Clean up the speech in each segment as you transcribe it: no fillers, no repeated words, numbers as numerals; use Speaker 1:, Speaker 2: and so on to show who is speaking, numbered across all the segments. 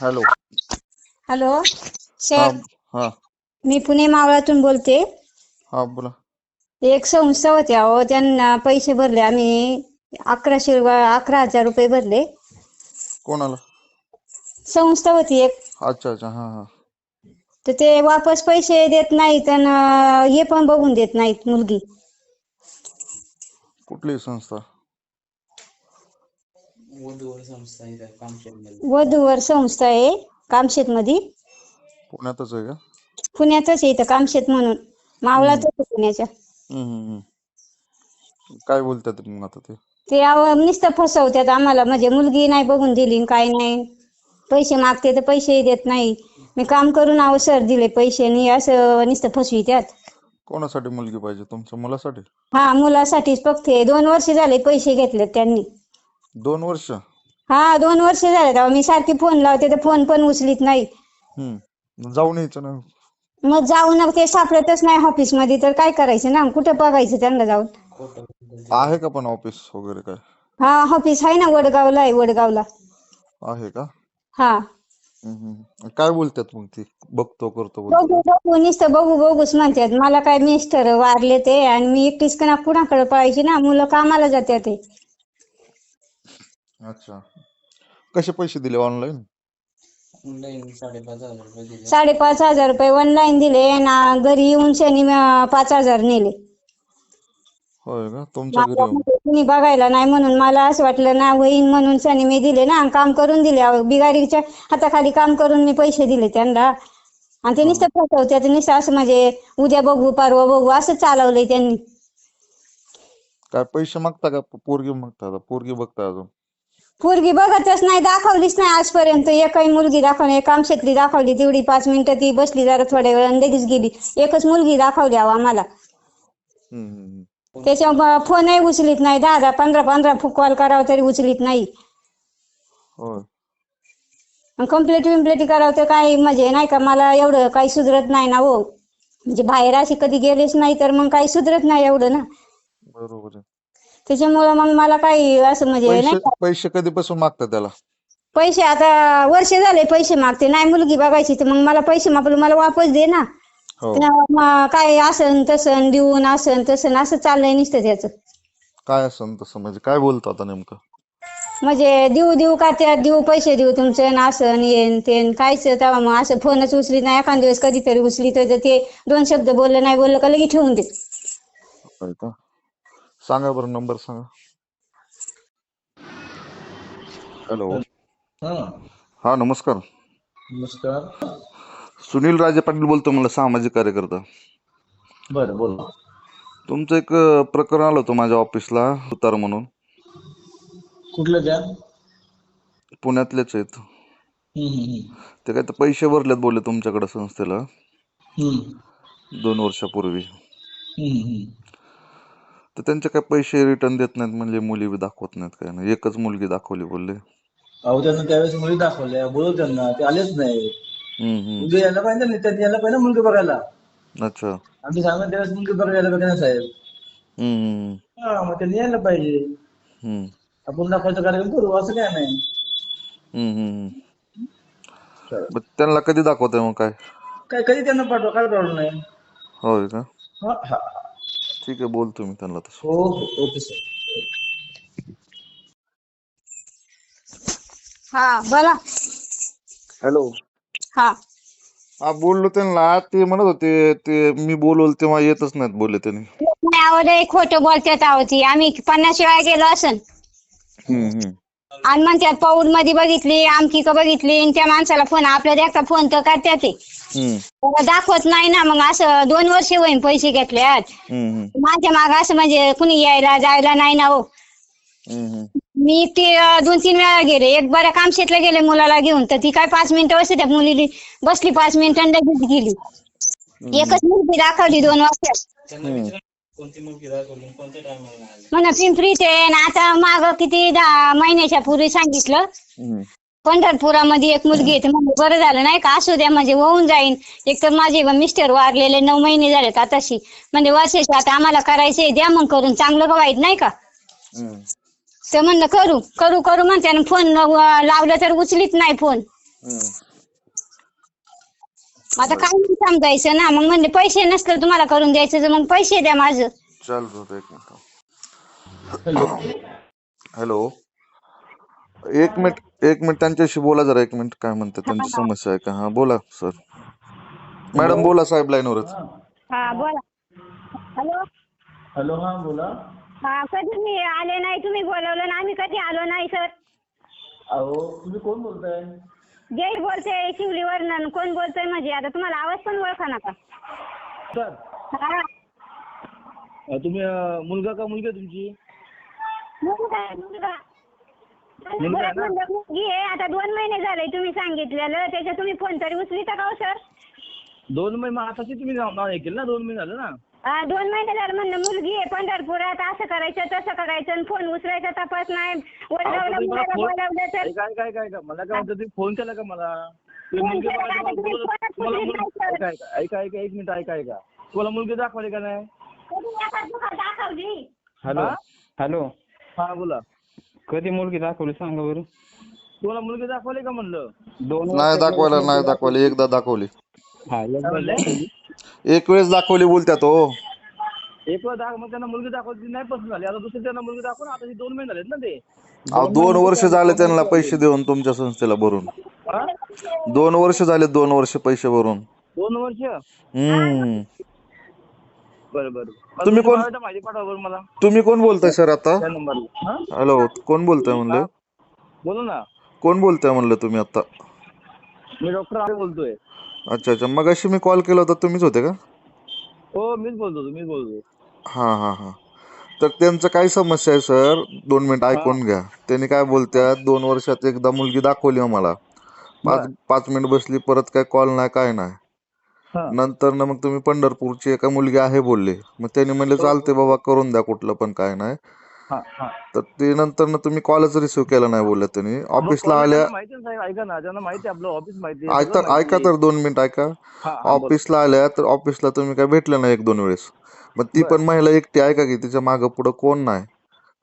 Speaker 1: Hello.
Speaker 2: Hello
Speaker 1: हा.
Speaker 2: Sir,
Speaker 1: हा.
Speaker 2: मी पुणे मावळातून बोलते.
Speaker 1: हा बोला.
Speaker 2: एक संस्था होती अहो, त्यांना पैसे भरले आम्ही. 11,000 रुपये भरले.
Speaker 1: कोणाला?
Speaker 2: संस्था होती एक.
Speaker 1: अच्छा अच्छा. हा हा.
Speaker 2: तर ते वापस पैसे देत नाहीत आणि हे पण बघून देत नाहीत मुलगी.
Speaker 1: कुठली संस्था?
Speaker 2: वधूवर संस्था आहे कामशेत मध्ये.
Speaker 1: पुण्यातच आहे का?
Speaker 2: पुण्यातच आहे इथं कामशेत म्हणून.
Speaker 1: हम्म
Speaker 2: मावळातच आहे पुण्याच्या.
Speaker 1: हम्म काय बोलतात मग आता ते?
Speaker 2: ते अहो नुसतं फसवतात आम्हाला, म्हणजे मुलगी नाही बघून दिली काय नाही. पैसे मागते तर पैसे देत नाही. मी काम करून अहो सर दिले पैसे आणि असं नुसतं फसवित्यात.
Speaker 1: कोणासाठी मुलगी पाहिजे? तुमच्या मुलासाठी?
Speaker 2: हा, मुलासाठीच फक्त. 2 वर्ष झाले पैसे घेतलेत त्यांनी.
Speaker 1: 2 वर्ष?
Speaker 2: हा, 2 वर्ष झाले. तेव्हा मी सारखी फोन लावते तर फोन पण उचलीत नाही.
Speaker 1: जाऊन यायचं ना.
Speaker 2: मग जाऊन ते सापडतच नाही ऑफिस मध्ये, तर काय करायचं ना, कुठं बघायचं त्यांना जाऊन.
Speaker 1: आहे का पण ऑफिस वगैरे काय?
Speaker 2: हा, ऑफिस आहे ना, वडगावला आहे, वडगावला.
Speaker 1: आहे का?
Speaker 2: हा.
Speaker 1: काय बोलतात मग ती? बघतो करतो
Speaker 2: बघू
Speaker 1: बोलतात?
Speaker 2: बघू नुसतं बघू बघूच म्हणतात. मला काय मिस्टर वारले ते, आणि मी एकटीच कुणाकडे पळायची ना, मुलं कामाला जातात ते.
Speaker 1: अच्छा. कसे पैसे दिले? ऑनलाईन?
Speaker 2: 5,500 रुपये ऑनलाईन दिले ना, घरी येऊन शनी 5,000 नेले.
Speaker 1: होय का? तुमच्या घरी
Speaker 2: माझ्या
Speaker 1: येऊन?
Speaker 2: कुणी बघायला नाही म्हणून मला असं वाटलं ना होईन म्हणून शनी मी दिले ना, काम करून दिले. बिगारीच्या हाताखाली काम करून मी पैसे दिले त्यांना. आणि ते
Speaker 1: हा.
Speaker 2: नुसतं फसवतात, नुसतं असं म्हणजे उद्या बघू परवा बघू असं चालवलंय त्यांनी.
Speaker 1: काय पैसे मागता का पोरगी मागता? पोरगी बघता अजून?
Speaker 2: पोरगी बघतच नाही, दाखवलीच नाही आजपर्यंत. एकही मुलगी दाखवली, एक कामशेतली दाखवली, तेवढी 5 मिनिटं ती बसली जरा थोड्या वेळ आणि लगेच गेली. एकच मुलगी दाखवली अहो आम्हाला.
Speaker 1: हम्म.
Speaker 2: त्याच्या फोनही उचलीत नाही. 10 15 कॉल करावं तरी उचलीत नाही.
Speaker 1: होय.
Speaker 2: कंप्लेंट विम्प्लेट करावं तर काही म्हणजे नाही का, मला एवढं काही सुधरत नाही ना हो. म्हणजे बाहेर अशी कधी गेलेच नाही तर मग काही सुधरत नाही एवढं ना.
Speaker 1: बरोबर आहे.
Speaker 2: त्याच्यामुळं मग मला काही असं म्हणजे नाही
Speaker 1: पैसे
Speaker 2: का.
Speaker 1: पैसे कधीपासून मागता त्याला?
Speaker 2: पैसे आता वर्ष झाले पैसे मागते. नाही मुलगी बघायची तर मग मला पैसे मागले, मला वापस दे ना.
Speaker 1: हो.
Speaker 2: काय असन तसन देऊन असन तसन असं चाललंय नुसतं त्याचं.
Speaker 1: काय असं तसं म्हणजे काय बोलतो आता नेमकं?
Speaker 2: म्हणजे देऊ का त्या देऊ, पैसे देऊ तुमचं असं येन तेन कायच. तेव्हा मग असं फोनच उचलीत नाही. एखाद दिवस कधीतरी उचली तर ते 2 शब्द बोललं नाही बोललं का लगेच ठेवून दे.
Speaker 1: होय का? सांगा बरं, नंबर सांगा. हॅलो.
Speaker 3: हा,
Speaker 1: हा नमस्कार.
Speaker 3: नमस्कार.
Speaker 1: सुनील राजे पाटील बोलतो, मला सामाजिक कार्यकर्ता.
Speaker 3: बरं, बोला.
Speaker 1: तुमचं एक प्रकरण आलं होतं माझ्या ऑफिसला, सुतार म्हणून.
Speaker 3: कुठलं त्या?
Speaker 1: पुण्यातलेच आहेत.
Speaker 3: हम्म.
Speaker 1: ते काय तर पैसे भरलेत बोलले तुमच्याकडे संस्थेला
Speaker 3: हम्म.
Speaker 1: 2 वर्षापूर्वी.
Speaker 3: हम्म.
Speaker 1: तर त्यांचे काय पैसे रिटर्न देत नाहीत म्हणजे, मुली बी दाखवत नाहीत काय नाही. एकच मुलगी दाखवली बोलले.
Speaker 3: अहो, त्यांना त्यावेळेस मुली दाखवल्या, बोलव त्यांना, ते आलेच नाही.
Speaker 1: हम्म.
Speaker 3: उद्या यायला पाहिजे ना, त्यांनी यायला पाहिजे मुलगी बघायला.
Speaker 1: अच्छा.
Speaker 3: आम्ही सांगत त्यावेळेस मुलगी बघायला यायला पाहिजे ना साहेब.
Speaker 1: हम्म.
Speaker 3: हा, मग त्यांनी यायला पाहिजे.
Speaker 1: हम्म.
Speaker 3: आपण दाखवायचा कार्यक्रम करू, असं काय नाही.
Speaker 1: हम्म. मग त्यांना कधी दाखवताय मग काय?
Speaker 3: काय कधी त्यांना पाठवा, काय प्रॉब्लेम नाही.
Speaker 1: होय का?
Speaker 3: हा हा.
Speaker 1: ठीक आहे, बोलतो मी त्यांना तसं.
Speaker 3: हो हो, ओके सर.
Speaker 2: हा बोला.
Speaker 1: हॅलो.
Speaker 2: हा.
Speaker 1: हा बोललो त्यांना, ते म्हणत होते ते मी बोलवलं तेव्हा येतच नाहीत बोलले त्यांनी.
Speaker 2: नाही खोटं बोलतात आहो ती. आम्ही 50 वेळा गेलो असन.
Speaker 1: हम्म.
Speaker 2: आणि म्हणतात पाऊल मध्ये बघितली, आमकी का बघितली, आणि त्या माणसाला फोन आपल्या देखता फोन तर करतात ते. दाखवत नाही ना. मग असं 2 वर्ष होईन पैसे घेतल्यात. माझ्या माग असं म्हणजे कुणी यायला जायला नाही ना हो. मी ती 2-3 वेळा गेले. एक बऱ्या कामशेतला गेले मुलाला घेऊन, तर ती काय 5 मिनिटं बसली, त्या मुलीने बसली 5 मिनिटं लगेच गेली. एकच मुलगी दाखवली 2 वर्षात.
Speaker 3: कोणती मुलगी दाखवली, कोणत्या टायमाला?
Speaker 2: म्हणा पिंपरीत आहे ना. आता माग किती 10 महिन्याच्या पूर्वी सांगितलं पंढरपुरामध्ये एक मुलगी येते. म्हणजे बरं झालं नाही का, असू द्या म्हणजे होऊन जाईन. एक तर माझे मिस्टर वारलेले 9 महिने झालेत आताशी. म्हणजे वर्षाचे आता आम्हाला करायचे, द्या मग करून, चांगलं का वाईट नाही का. तर म्हणलं करू करू करू म्हणते, आणि फोन लावलं तर उचलीत नाही फोन. आता काय नाही समजायचं ना. मग म्हणजे पैसे नसले तुम्हाला करून द्यायचं तर मग पैसे द्या माझं.
Speaker 1: चालतं एक मिनिट.
Speaker 3: हॅलो.
Speaker 1: हॅलो, एक मिनिट त्यांच्याशी बोला जरा. एक मिनिट, काय म्हणते, त्यांची समस्या आहे का? हा बोला सर. मॅडम बोला, साहेब लाईनवरच.
Speaker 2: हा बोला. हॅलो.
Speaker 3: हॅलो, हा बोला.
Speaker 2: हा, कधी मी आले नाही, तुम्ही बोलवलं ना, आम्ही कधी आलो नाही सर.
Speaker 3: अहो, तुम्ही कोण बोलताय?
Speaker 2: जय बोलते शिवलीवरनं. कोण बोलतोय म्हणजे आता तुम्हाला आवाज पण ओळखा नका.
Speaker 3: सर,
Speaker 2: हा.
Speaker 3: तुम्ही मुलगा का मुलगी आहे तुमची?
Speaker 2: मुलगा आहे, मुलगा.
Speaker 3: मुलगा आहे ना?
Speaker 2: मुलगी आहे. आता 2 महिने झाले तुम्ही सांगितलेलं, त्याच्या तुम्ही फोन तरी उचलीता का हो सर?
Speaker 3: 2 महिने मग आताची तुम्ही नाव हे केलं ना, 2 महिने झाले ना.
Speaker 2: 2 महिने झाले म्हणलं मुलगी आहे पंढरपुरात, असं करायचं तसं करायचं आणि फोन उचलायचा तपास नाही. वडगावला मुलाला बोलावलं तर
Speaker 3: काय मला काय म्हणतो, तुम्ही फोन केला का मला? तुम्ही
Speaker 2: फोन
Speaker 3: मुलगी
Speaker 2: केला
Speaker 3: बघा,
Speaker 2: आता तुम्ही कोणाच
Speaker 3: तुम्हाला
Speaker 2: मुलगी नाही सर.
Speaker 3: ऐका एक मिनिट ऐका. तुम्हाला मुलगी दाखवली का नाही?
Speaker 2: कधी एका दुकान दाखवली.
Speaker 4: हॅलो.
Speaker 3: हा?
Speaker 4: हॅलो,
Speaker 3: हा बोला.
Speaker 4: कधी मुलगी दाखवली सांगा बरं.
Speaker 3: तुम्हाला मुलगी दाखवली का म्हणलं?
Speaker 4: 2
Speaker 1: नाही दाखवायला एकदा दाखवली.
Speaker 4: हा, एकदा
Speaker 3: म्हणले?
Speaker 4: दाखवली.
Speaker 1: एक वेळेस दाखवली बोलत्यात हो.
Speaker 3: एक वेळ मग त्यांना मुलगी दाखवली नाही, पसंत झाली. आता दुसरी त्यांना मुलगी दाखवून आता 2 महिने झालेत ना ते.
Speaker 1: अहो 2 वर्ष झाले त्यांना पैसे देऊन, तुमच्या संस्थेला भरून.
Speaker 3: हा?
Speaker 1: 2 वर्ष झाले, 2 वर्ष पैसे भरून.
Speaker 3: 2 वर्ष? बरं.
Speaker 1: तुम्ही कोण?
Speaker 3: माहिती पाठवा बरं मला
Speaker 1: तुम्ही कोण बोलताय सर आता?
Speaker 3: त्या नंबरला.
Speaker 1: हॅलो, कोण बोलताय म्हणलं?
Speaker 3: बोलू ना.
Speaker 1: कोण बोलताय म्हणलं तुम्ही आता?
Speaker 3: मी डॉक्टर आले बोलतोय.
Speaker 1: अच्छा, मगाशी मी कॉल केला होता, तुम्हीच होते का?
Speaker 3: हो, मीच बोलतो.
Speaker 1: हा. तर त्यांचं काय समस्या आहे सर, 2 मिनिट ऐकून घ्या. त्यांनी काय बोलत्यात, 2 वर्षात एकदा मुलगी दाखवली आम्हाला. 5 मिनिट बसली, परत काय कॉल नाही, काय नाही.
Speaker 3: हा.
Speaker 1: नंतर ना मग तुम्ही पंढरपूरची एका मुलगी आहे बोलले. मग त्यांनी म्हणले चालते बाबा, करून द्या कुठलं पण, काय नाही.
Speaker 3: हा.
Speaker 1: तर ते नंतर ना तुम्ही कॉलच रिसिव्ह केला नाही बोलले. त्यांनी ऑफिसला आल्या.
Speaker 3: त्यांना माहिती आहे साहेब, ऐका ना, त्यांना माहिती आहे आपलं ऑफिस माहिती आहे, सगळं
Speaker 1: ऐका
Speaker 3: माहिती
Speaker 1: तर 2 मिनिट ऐका.
Speaker 3: हा, बोला.
Speaker 1: ऑफिसला आल्या तर ऑफिसला तुम्ही काय भेटले नाही 1-2 वेळेस. मग ती पण महिला एकटी, ऐका की, तिच्या मागं पुढं कोण नाही.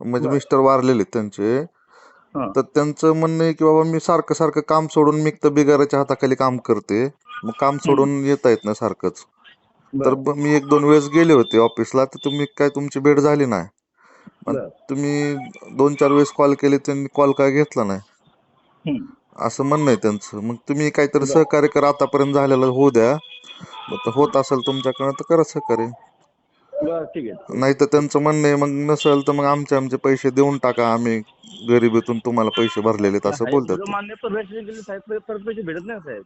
Speaker 1: म्हणजे मिस्टर वारलेले त्यांचे.
Speaker 3: हा.
Speaker 1: तर त्यांचं म्हणणं आहे की बाबा मी सारखं काम सोडून, मी तर बिगाराच्या हाताखाली काम करते, मग काम सोडून येता येत ना सारखंच. तर मी 1-2 वेळेस गेले होते ऑफिसला, तर तुमची भेट झाली नाही. पण तुम्ही 2-4 वेळेस कॉल केले, त्यांनी कॉल काय घेतला नाही, असं म्हणणं आहे त्यांचं. मग तुम्ही काहीतरी सहकार्य करा, आतापर्यंत झालेलं होऊ द्या. मग होत असेल तुमच्याकडनं तर करा सहकार्य.
Speaker 3: ठीक आहे.
Speaker 1: नाही तर त्यांचं म्हणणं आहे, मग नसेल तर मग आमचे पैसे देऊन टाका, आम्ही गरिबीतून तुम्हाला पैसे भरलेले, असं बोलतात ते.
Speaker 3: मान्य साहेब, परत पैसे भेटत नाही साहेब.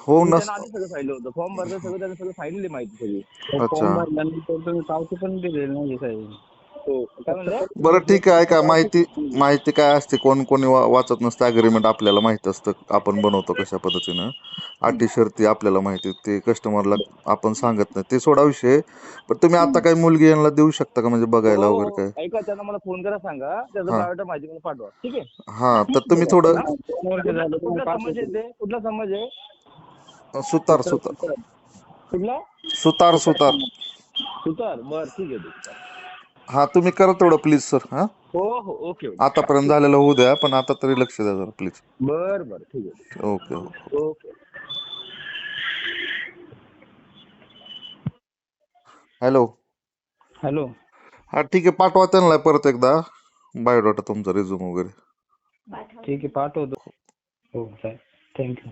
Speaker 1: हो ना.
Speaker 3: त्यांना आधी सगळं फाईल होतं, फॉर्म भरलं सगळं, त्यांना सगळं फाईल माहिती सगळी.
Speaker 1: अच्छा,
Speaker 4: भरल्यानंतर तुम्ही पावती पण दिलेली नाही साहेब.
Speaker 3: हो, काय म्हणलं?
Speaker 1: बरं ठीक आहे. ऐका, माहिती काय असते, कोणी वाचत नसतं. अग्रीमेंट आपल्याला माहित असतं, आपण बनवतो कशा पद्धतीनं. अटी शर्ती आपल्याला माहिती, ते कस्टमरला आपण सांगत नाही, ते सोडा विषय. पण तुम्ही आता काही मुलगी यांना देऊ शकता का, म्हणजे बघायला वगैरे काय?
Speaker 3: ऐका, त्यांना मला फोन करा, सांगा त्याचं बायोडा माहिती मला पाठवा. ठीक आहे.
Speaker 1: हा, तर तुम्ही थोडं.
Speaker 3: कुठला समाज आहे ते? कुठला समाज आहे?
Speaker 1: सुतार.
Speaker 3: कुठला?
Speaker 1: सुतार.
Speaker 3: सुतार. बरं, ठीक आहे.
Speaker 1: हा, तुम्ही करा तेवढं प्लीज सर. हा,
Speaker 3: हो, ओके.
Speaker 1: आतापर्यंत झालेलं होऊ द्या, पण आता तरी लक्ष द्या जरा प्लीज.
Speaker 3: बरं, ठीक आहे.
Speaker 1: ओके. हॅलो. हा, ठीक आहे, पाठवा त्यांना परत एकदा बायोडाटा, तुमचा रिझ्यूम वगैरे.
Speaker 4: ठीक आहे, पाठवतो. हो साहेब, थँक्यू.